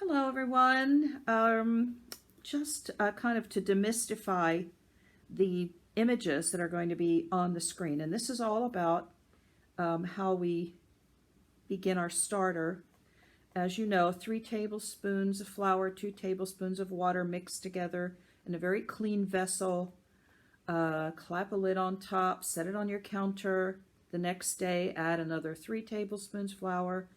Hello, everyone. Just kind of to demystify the images that are going to be on the screen. And this is all about how we begin our starter. As you know, 3 tablespoons of flour, 2 tablespoons of water mixed together in a very clean vessel. Clap a lid on top, set it on your counter. The next day, add another 3 tablespoons flour,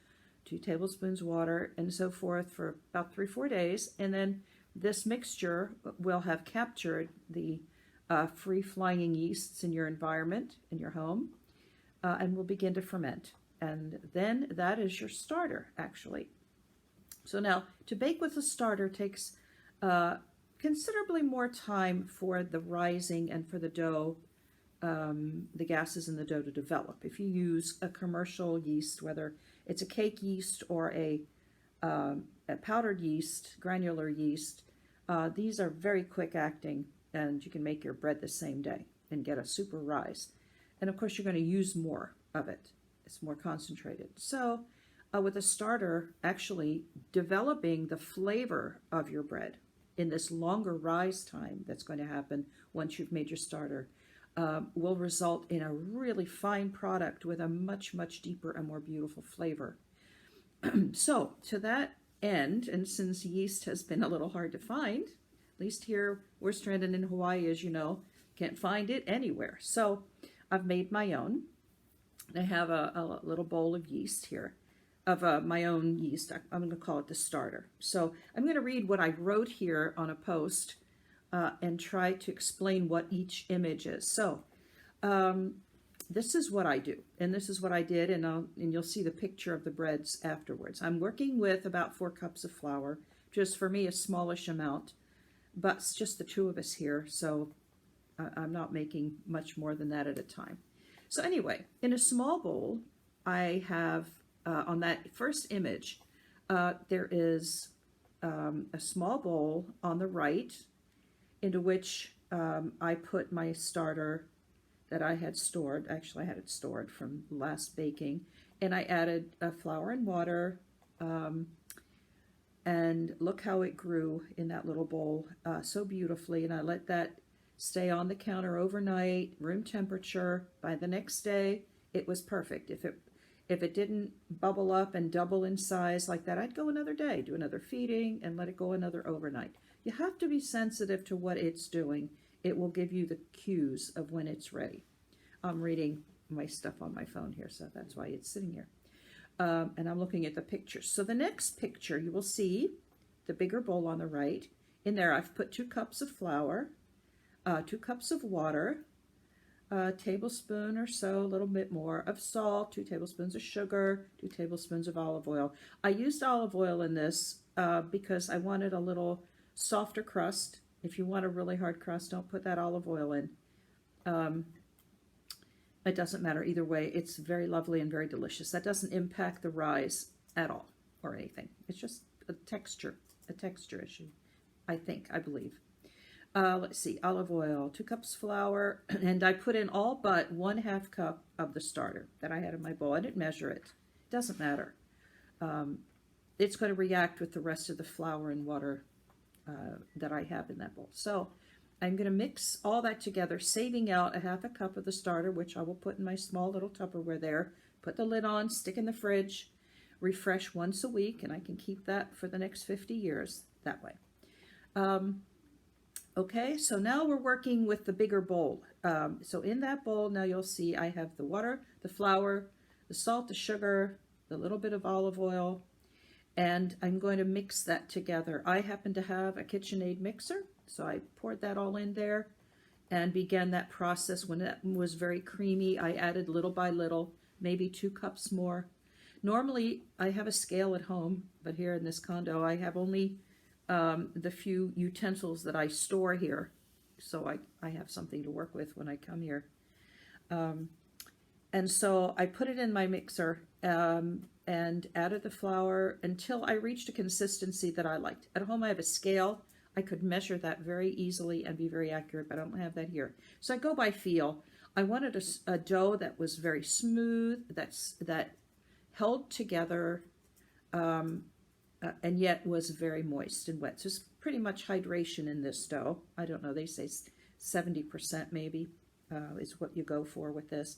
2 tablespoons water, and so forth for about 3-4 days. And then this mixture will have captured the free-flying yeasts in your environment, in your home, and will begin to ferment. And then that is your starter, actually. So now, to bake with a starter takes considerably more time for the rising and for the dough, the gases in the dough to develop. If you use a commercial yeast, whether it's a cake yeast or a powdered yeast, granular yeast, these are very quick acting, and you can make your bread the same day and get a super rise. And of course, you're going to use more of it. It's more concentrated. So with a starter, actually developing the flavor of your bread in this longer rise time that's going to happen once you've made your starter will result in a really fine product with a much, much deeper and more beautiful flavor. So to that end, and since yeast has been a little hard to find, at least here we're stranded in Hawaii, as you know, can't find it anywhere. So I've made my own. I have a little bowl of yeast here, of my own yeast. I'm going to call it the starter. So I'm going to read what I wrote here on a post and try to explain what each image is. So this is what I do, and this is what I did, and you'll see the picture of the breads afterwards. I'm working with about 4 cups of flour, just for me a smallish amount, but it's just the 2 of us here, so I'm not making much more than that at a time. So anyway, in a small bowl, I have, on that first image, there is a small bowl on the right into which I put my starter that I had stored. Actually, I had it stored from last baking. And I added flour and water. And look how it grew in that little bowl so beautifully. And I let that stay on the counter overnight, room temperature. By the next day, it was perfect. If it didn't bubble up and double in size like that, I'd go another day, do another feeding, and let it go another overnight. You have to be sensitive to what it's doing. It will give you the cues of when it's ready. I'm reading my stuff on my phone here, so that's why it's sitting here. And I'm looking at the pictures. So the next picture, you will see the bigger bowl on the right. In there, I've put 2 cups of flour, 2 cups of water, a tablespoon or so, a little bit more of salt, 2 tablespoons of sugar, 2 tablespoons of olive oil. I used olive oil in this because I wanted a little softer crust. If you want a really hard crust, don't put that olive oil in. It doesn't matter either way. It's very lovely and very delicious. That doesn't impact the rise at all or anything. It's just a texture issue, I believe. Let's see, olive oil, 2 cups flour, and I put in all but 1/2 cup of the starter that I had in my bowl. I didn't measure it. It doesn't matter. It's going to react with the rest of the flour and water that I have in that bowl. So I'm going to mix all that together, saving out 1/2 cup of the starter, which I will put in my small little Tupperware there. Put the lid on, stick in the fridge, refresh once a week, and I can keep that for the next 50 years that way. Okay, so now we're working with the bigger bowl. So in that bowl, now you'll see I have the water, the flour, the salt, the sugar, the little bit of olive oil, and I'm going to mix that together. I happen to have a KitchenAid mixer, so I poured that all in there and began that process. When it was very creamy, I added little by little, maybe 2 cups more. Normally, I have a scale at home, but here in this condo, I have only the few utensils that I store here, so I have something to work with when I come here. And so I put it in my mixer and added the flour until I reached a consistency that I liked. At home I have a scale. I could measure that very easily and be very accurate, but I don't have that here. So I go by feel. I wanted a dough that was very smooth, that held together, and yet was very moist and wet. So it's pretty much hydration in this dough. I don't know, they say 70% maybe is what you go for with this.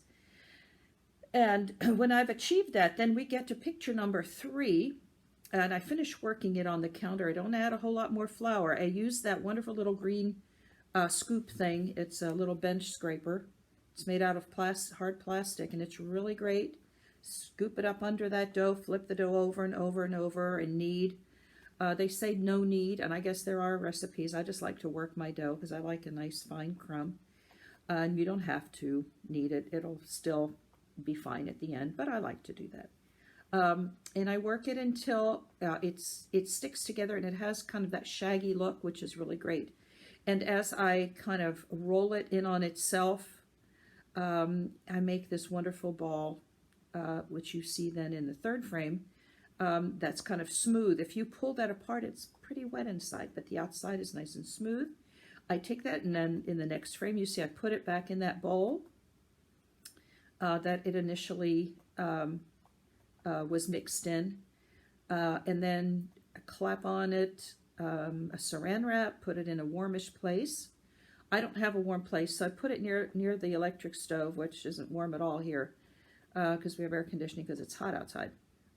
And when I've achieved that, then we get to picture number 3, and I finish working it on the counter. I don't add a whole lot more flour. I use that wonderful little green scoop thing. It's a little bench scraper. It's made out of hard plastic, and it's really great. Scoop it up under that dough, flip the dough over and over and over, and knead. They say no knead, and I guess there are recipes. I just like to work my dough because I like a nice fine crumb. And you don't have to knead it. It'll still be fine at the end, but I like to do that. And I work it until it sticks together and it has kind of that shaggy look, which is really great. And as I kind of roll it in on itself, I make this wonderful ball, which you see then in the third frame, that's kind of smooth. If you pull that apart, it's pretty wet inside, but the outside is nice and smooth. I take that, and then in the next frame, you see I put it back in that bowl that it initially was mixed in, and then clap on it a saran wrap, put it in a warmish place. I don't have a warm place, so I put it near the electric stove, which isn't warm at all here because we have air conditioning because it's hot outside.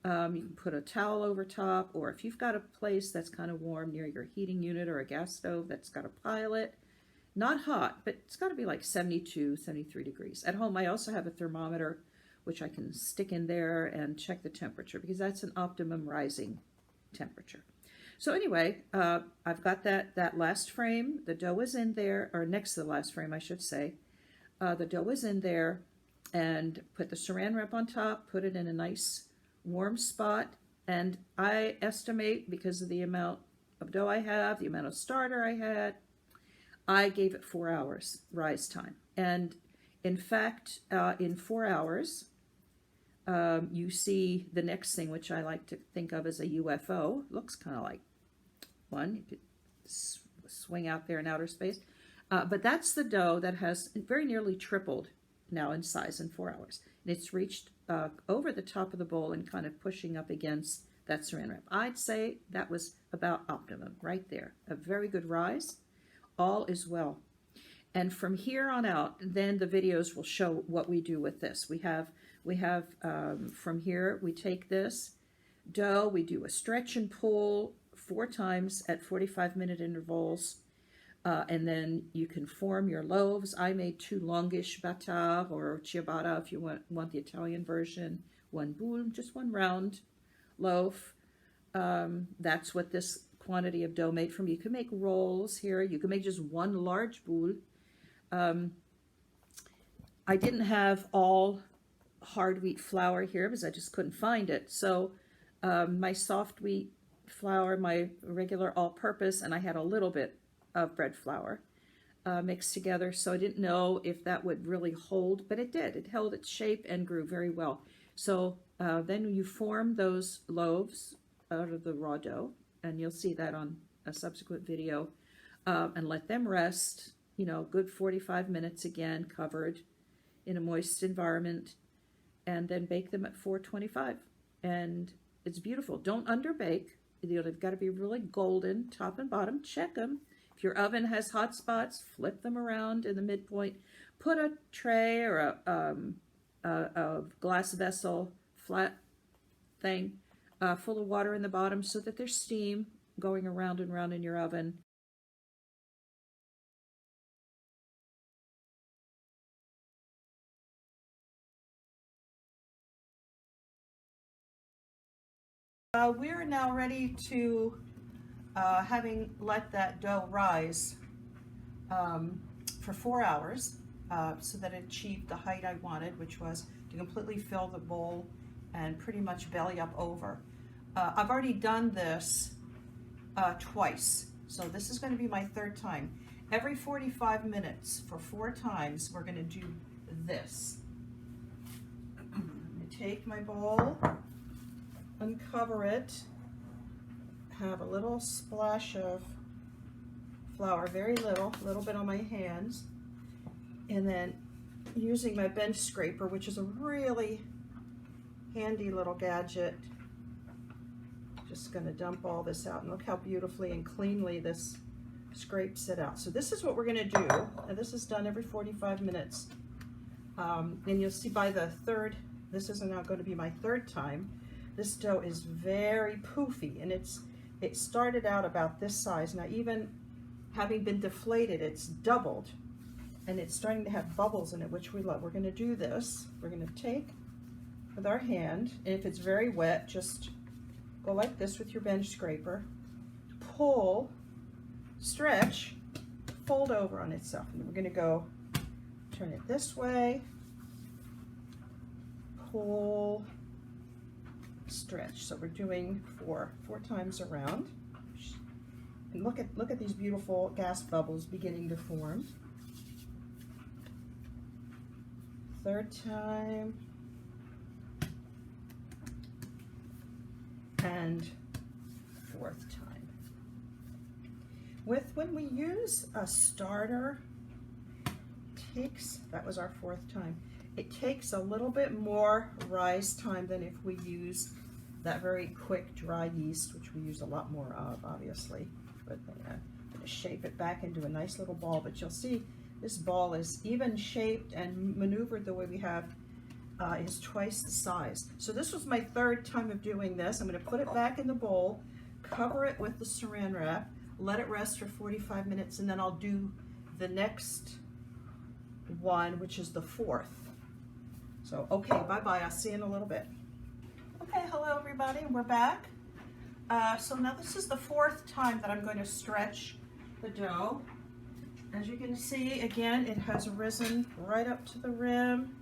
You can put a towel over top, or if you've got a place that's kind of warm near your heating unit or a gas stove that's got a pilot, not hot, but it's got to be like 72, 73 degrees. At home, I also have a thermometer, which I can stick in there and check the temperature because that's an optimum rising temperature. So anyway, I've got that last frame. The dough is in there, or next to the last frame, I should say. The dough is in there, and put the saran wrap on top, put it in a nice warm spot, and I estimate, because of the amount of dough I have, the amount of starter I had, I gave it 4 hours rise time. And in fact, in 4 hours, you see the next thing, which I like to think of as a UFO. Looks kind of like one. You could swing out there in outer space. But that's the dough that has very nearly tripled now in size in 4 hours. And it's reached over the top of the bowl and kind of pushing up against that saran wrap. I'd say that was about optimum right there. A very good rise. All is well. And from here on out, then the videos will show what we do with this. We have from here, we take this dough, we do a stretch and pull 4 times at 45-minute intervals. And then you can form your loaves. I made 2 longish bâtards or ciabatta if you want the Italian version. 1 boule, just 1 round loaf. That's what this quantity of dough made from. You can make rolls here. You can make just 1 large boule. I didn't have all hard wheat flour here because I just couldn't find it. So my soft wheat flour, my regular all-purpose, and I had a little bit of bread flour mixed together. So I didn't know if that would really hold, but it did. It held its shape and grew very well. So then you form those loaves out of the raw dough, and you'll see that on a subsequent video, and let them rest, good 45 minutes again, covered in a moist environment, and then bake them at 425. And it's beautiful. Don't underbake. They've got to be really golden, top and bottom. Check them. If your oven has hot spots, flip them around in the midpoint. Put a tray or a glass vessel, flat thing, full of water in the bottom so that there's steam going around and around in your oven. We're now ready to, having let that dough rise for 4 hours so that it achieved the height I wanted, which was to completely fill the bowl and pretty much belly up over. I've already done this twice, so this is going to be my 3rd time. Every 45 minutes for 4 times, we're going to do this. I'm going to take my bowl, uncover it, have a little splash of flour, very little bit on my hands, and then using my bench scraper, which is a really handy little gadget, Just going to dump all this out, and look how beautifully and cleanly this scrapes it out. So this is what we're going to do, and this is done every 45 minutes. And you'll see by the third, this is now going to be my third time, this dough is very poofy, and it started out about this size. Now, even having been deflated, it's doubled, and it's starting to have bubbles in it, which we love. We're going to do this. We're going to take with our hand, and if it's very wet, just go like this with your bench scraper, pull, stretch, fold over on itself. And we're going to go turn it this way, pull, stretch. So we're doing four times around. And look at these beautiful gas bubbles beginning to form. Third time. And fourth time. When we use a starter, that was our fourth time. It takes a little bit more rise time than if we use that very quick dry yeast, which we use a lot more of, obviously. But I'm going to shape it back into a nice little ball. But you'll see this ball is even shaped and maneuvered the way we have is twice the size. So this was my third time of doing this. I'm going to put it back in the bowl, cover it with the saran wrap, let it rest for 45 minutes, and then I'll do the next one, which is the fourth. So, okay, bye-bye. I'll see you in a little bit. Okay, hello everybody, we're back. So now this is the fourth time that I'm going to stretch the dough. As you can see, again, it has risen right up to the rim,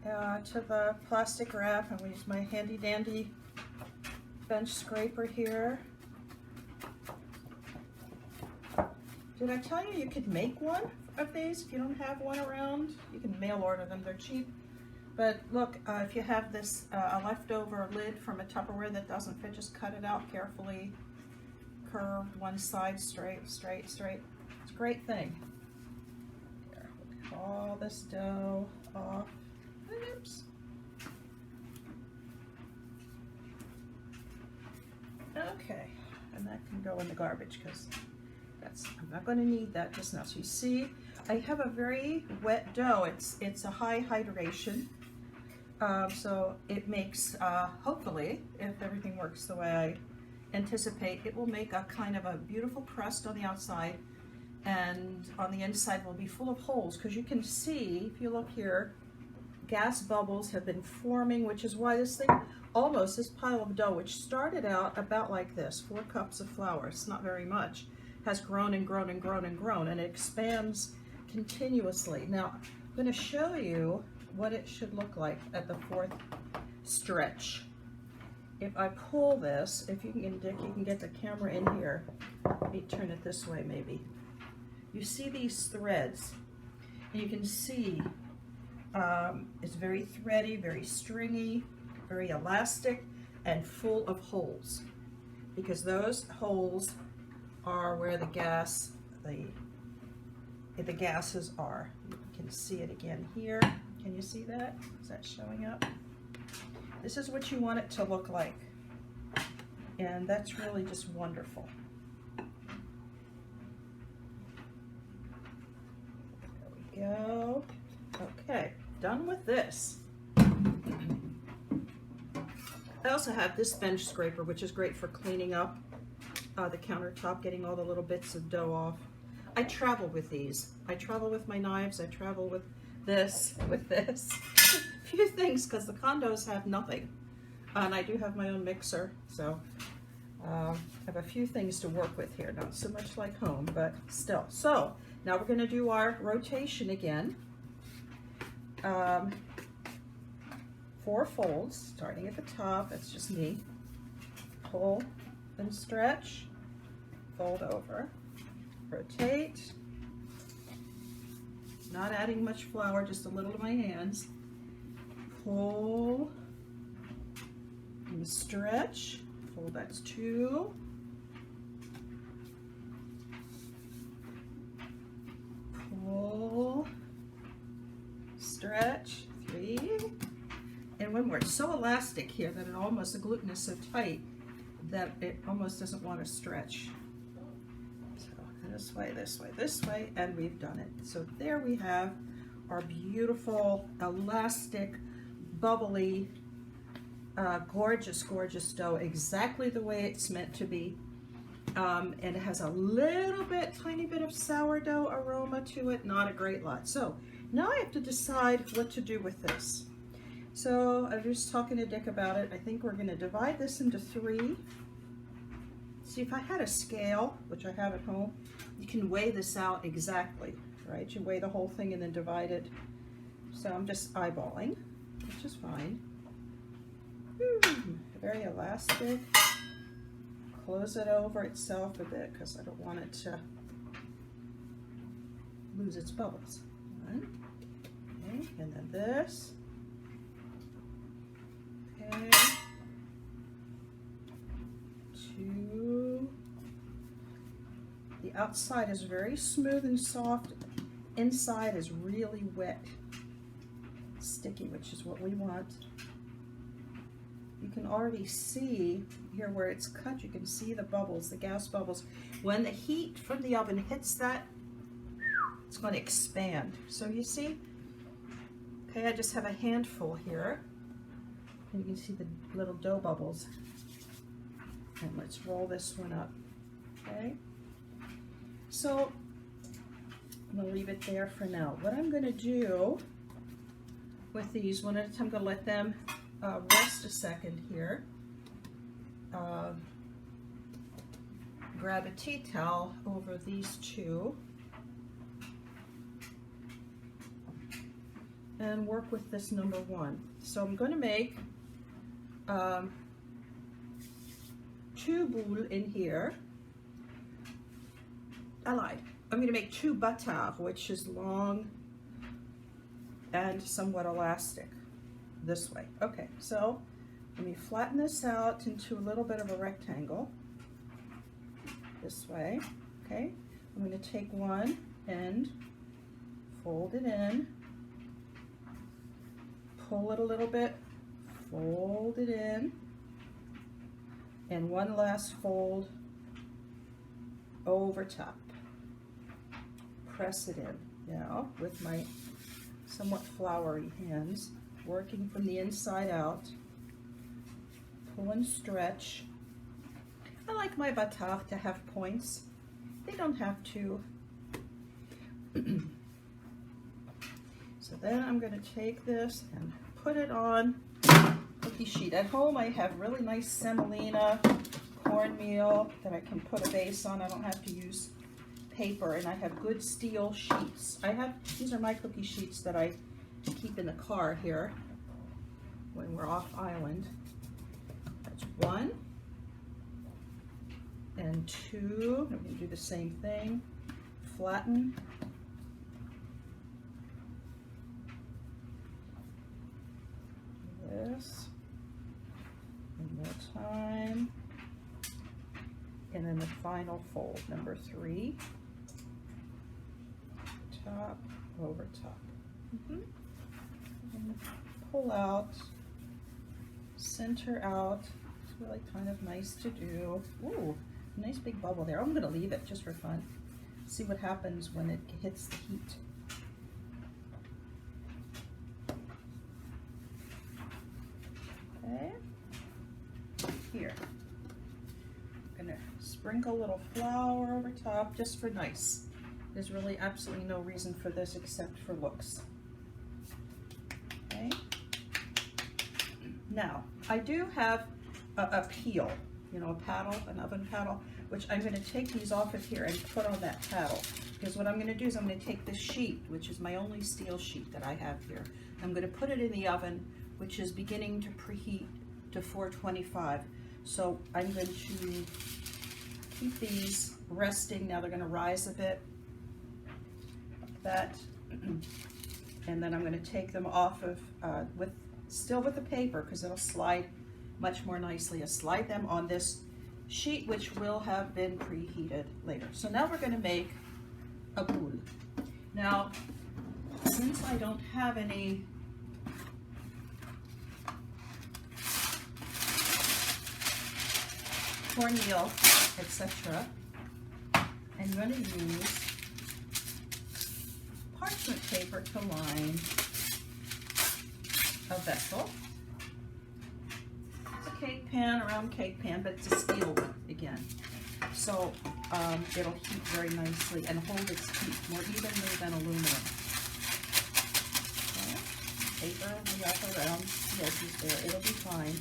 to the plastic wrap. I'm going to use my handy dandy bench scraper here. Did I tell you you could make one of these if you don't have one around? You can mail order them, they're cheap. But look, if you have this a leftover lid from a Tupperware that doesn't fit, just cut it out carefully, curved one side, straight, straight, straight. It's a great thing. Here, we'll get all this dough off. Oops. Okay, and that can go in the garbage because I'm not going to need that just now. So you see, I have a very wet dough. It's a high hydration. So it makes, hopefully, if everything works the way I anticipate, it will make a kind of a beautiful crust on the outside, and on the inside will be full of holes, because you can see, if you look here, gas bubbles have been forming, which is why this thing, almost this pile of dough, which started out about like this, 4 cups of flour, it's not very much, has grown and grown and grown and grown, and it expands continuously. Now, I'm going to show you what it should look like at the fourth stretch. If I pull this, if you can, Dick, you can get the camera in here. Let me turn it this way maybe. You see these threads, and you can see it's very thready, very stringy, very elastic, and full of holes, because those holes are where the gases are. You can see it again here. Can you see that? Is that showing up? This is what you want it to look like, and that's really just wonderful. There we go. Okay, done with this. I also have this bench scraper, which is great for cleaning up the countertop, getting all the little bits of dough off. I travel with these. I travel with my knives. I travel with this, a few things, because the condos have nothing. And I do have my own mixer, so I have a few things to work with here. Not so much like home, but still. So now we're going to do our rotation again. 4 folds, starting at the top. That's just me. Pull and stretch, fold over, rotate. Not adding much flour, just a little to my hands. Pull and stretch. Fold, that's 2. Pull, stretch, 3. And when we're so elastic here that it almost, the gluten is so tight, that it almost doesn't want to stretch. So this way, this way, this way, and we've done it. So there we have our beautiful, elastic, bubbly, gorgeous, gorgeous dough, exactly the way it's meant to be. And it has a little bit, tiny bit of sourdough aroma to it, not a great lot. So now I have to decide what to do with this. So I was just talking to Dick about it. I think we're going to divide this into 3. See, if I had a scale, which I have at home, you can weigh this out exactly, right? You weigh the whole thing and then divide it. So I'm just eyeballing, which is fine. Very elastic. Close it over itself a bit because I don't want it to lose its bubbles. 1, okay, and then this. Okay. 2. The outside is very smooth and soft. Inside is really wet, sticky, which is what we want. You can already see here where it's cut, you can see the bubbles, the gas bubbles. When the heat from the oven hits that, it's going to expand. So you see, okay, I just have a handful here. And you can see the little dough bubbles. And let's roll this one up, okay? So I'm going to leave it there for now. What I'm going to do with these, one at a time, I'm going to let them rest a second here. Grab a tea towel over these 2 and work with this number 1. So I'm going to make 2 boules in here. I lied. I'm going to make 2 bâtards, which is long and somewhat elastic. This way. Okay, so let me flatten this out into a little bit of a rectangle. This way. Okay, I'm going to take one end, fold it in, pull it a little bit, fold it in, and one last fold over top. Press it in now with my somewhat floury hands, working from the inside out. Pull and stretch. I like my bâtards to have points. They don't have to. So then I'm going to take this and put it on cookie sheet. At home I have really nice semolina cornmeal that I can put a base on. I don't have to use paper, and I have good steel sheets. These are my cookie sheets that I keep in the car here when we're off island. That's 1 and 2. I'm going to do the same thing. Flatten. This. One more time. And then the final fold, number 3. Top, over top. And pull out, center out. It's really kind of nice to do. Ooh, nice big bubble there. I'm going to leave it just for fun. See what happens when it hits the heat. Okay. Here. I'm going to sprinkle a little flour over top just for nice. There's really absolutely no reason for this except for looks. Okay. Now, I do have a peel, you know, a paddle, an oven paddle, which I'm going to take these off of here and put on that paddle. Because what I'm going to do is I'm going to take this sheet, which is my only steel sheet that I have here. I'm going to put it in the oven, which is beginning to preheat to 425. So I'm going to keep these resting. Now they're going to rise a bit. That, and then I'm going to take them off of still with the paper, because it'll slide much more nicely. I slide them on this sheet, which will have been preheated later. So now we're going to make a boule. Now, since I don't have any cornmeal, etc. And you're going to use parchment paper to line a vessel. It's a cake pan, a round cake pan, but it's a steel one again. So it'll heat very nicely and hold its heat more evenly than aluminum. Okay. Paper will wrap around the edges there. It'll be fine.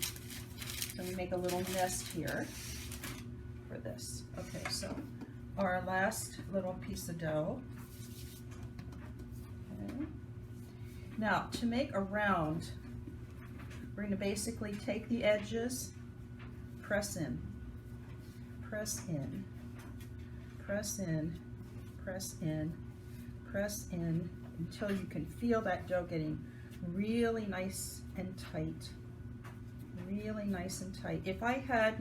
So we make a little nest here for this. Okay, so our last little piece of dough. Okay. Now, to make a round, we're going to basically take the edges, press in, press in, press in, press in, press in, until you can feel that dough getting really nice and tight. Really nice and tight. If I had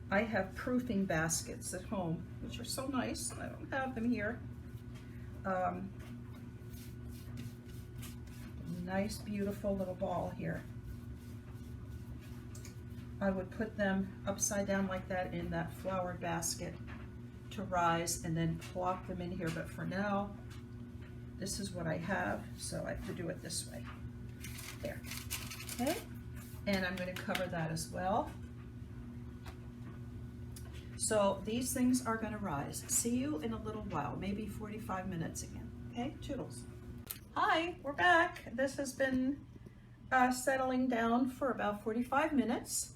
I have proofing baskets at home, which are so nice. I don't have them here. Nice, beautiful little ball here. I would put them upside down like that in that floured basket to rise and then plop them in here. But for now, this is what I have, so I have to do it this way. There. Okay? And I'm going to cover that as well. So these things are going to rise. See you in a little while, maybe 45 minutes again. Okay, toodles. Hi, we're back. This has been settling down for about 45 minutes.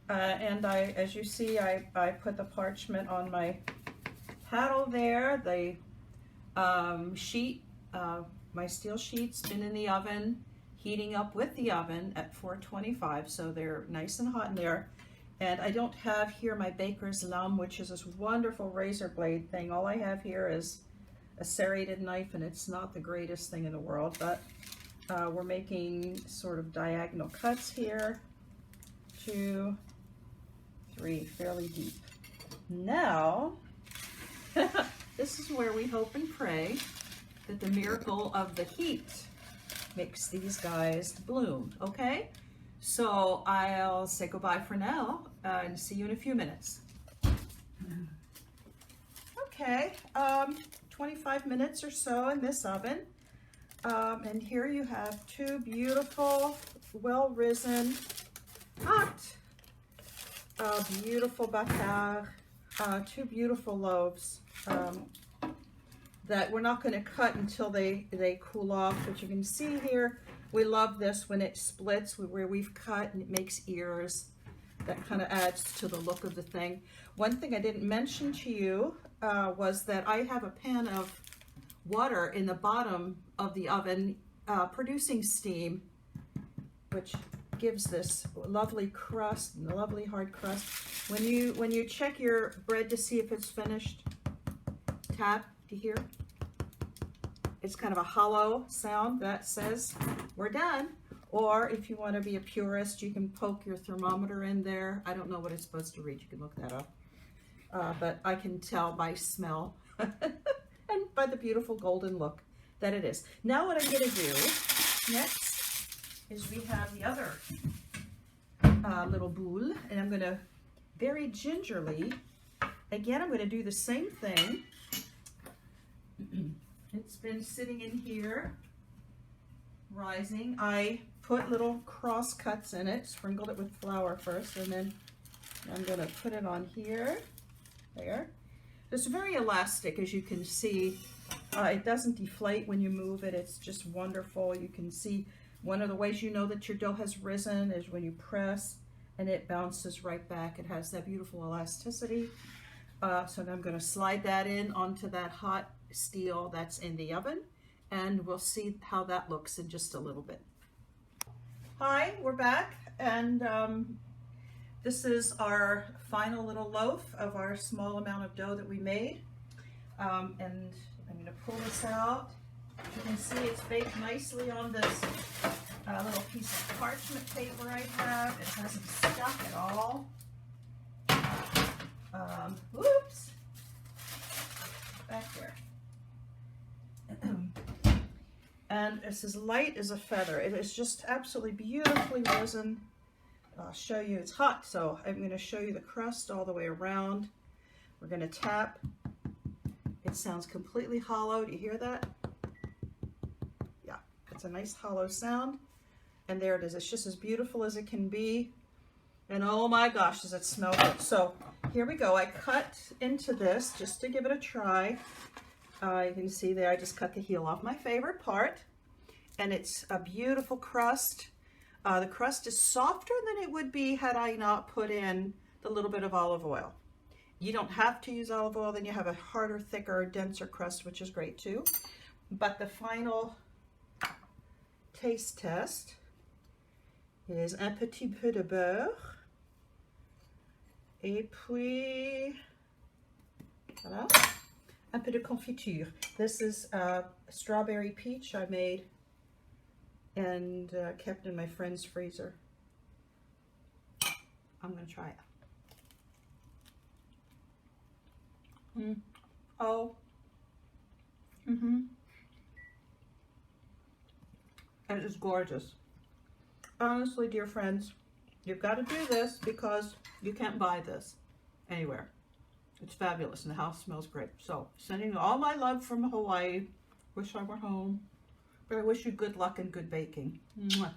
And as you see, I put the parchment on my paddle there. The sheet, my steel sheet's been in the oven, heating up with the oven at 425, so they're nice and hot in there. And I don't have here my baker's lame, which is this wonderful razor blade thing. All I have here is a serrated knife, and it's not the greatest thing in the world, but we're making sort of diagonal cuts here. 2, 3, fairly deep. Now, this is where we hope and pray that the miracle of the heat makes these guys bloom, okay? So I'll say goodbye for now and see you in a few minutes. Okay, 25 minutes or so in this oven. And here you have two beautiful, well-risen, hot, beautiful bakar, two beautiful loaves that we're not going to cut until they cool off. But you can see here, we love this when it splits, where we've cut and it makes ears. That kind of adds to the look of the thing. One thing I didn't mention to you was that I have a pan of water in the bottom of the oven producing steam, which gives this lovely crust, lovely hard crust. When you check your bread to see if it's finished, tap, do you hear? It's kind of a hollow sound that says we're done. Or if you want to be a purist, you can poke your thermometer in there. I don't know what it's supposed to read. You can look that up. But I can tell by smell and by the beautiful golden look that it is. Now what I'm going to do next is we have the other little boule, and I'm going to very gingerly, again, I'm going to do the same thing. It's been sitting in here, rising. I put little cross cuts in it, sprinkled it with flour first, and then I'm going to put it on here, there. It's very elastic, as you can see. It doesn't deflate when you move it. It's just wonderful. You can see one of the ways you know that your dough has risen is when you press and it bounces right back. It has that beautiful elasticity. So now I'm going to slide that in onto that hot steel that's in the oven, and we'll see how that looks in just a little bit. Hi, we're back, and this is our final little loaf of our small amount of dough that we made. And I'm going to pull this out. You can see it's baked nicely on this little piece of parchment paper I have. It hasn't stuck at all. Whoops! Back there. And it's as light as a feather. It is just absolutely beautifully risen. I'll show you, it's hot, so I'm going to show you the crust all the way around. We're going to tap. It sounds completely hollow. Do you hear that? Yeah, it's a nice hollow sound. And there it is. It's just as beautiful as it can be. And oh my gosh, does it smell good. So here we go. I cut into this just to give it a try. You can see there, I just cut the heel off, my favorite part. And it's a beautiful crust. The crust is softer than it would be had I not put in the little bit of olive oil. You don't have to use olive oil, then you have a harder, thicker, denser crust, which is great too. But the final taste test is un petit peu de beurre. Et puis, voilà, un peu de confiture. This is strawberry peach I made and kept in my friend's freezer. I'm going to try it. Oh. And it is gorgeous. Honestly, dear friends, you've got to do this because you can't buy this anywhere. It's fabulous and the house smells great. So, sending you all my love from Hawaii. Wish I were home. But I wish you good luck and good baking. Mwah.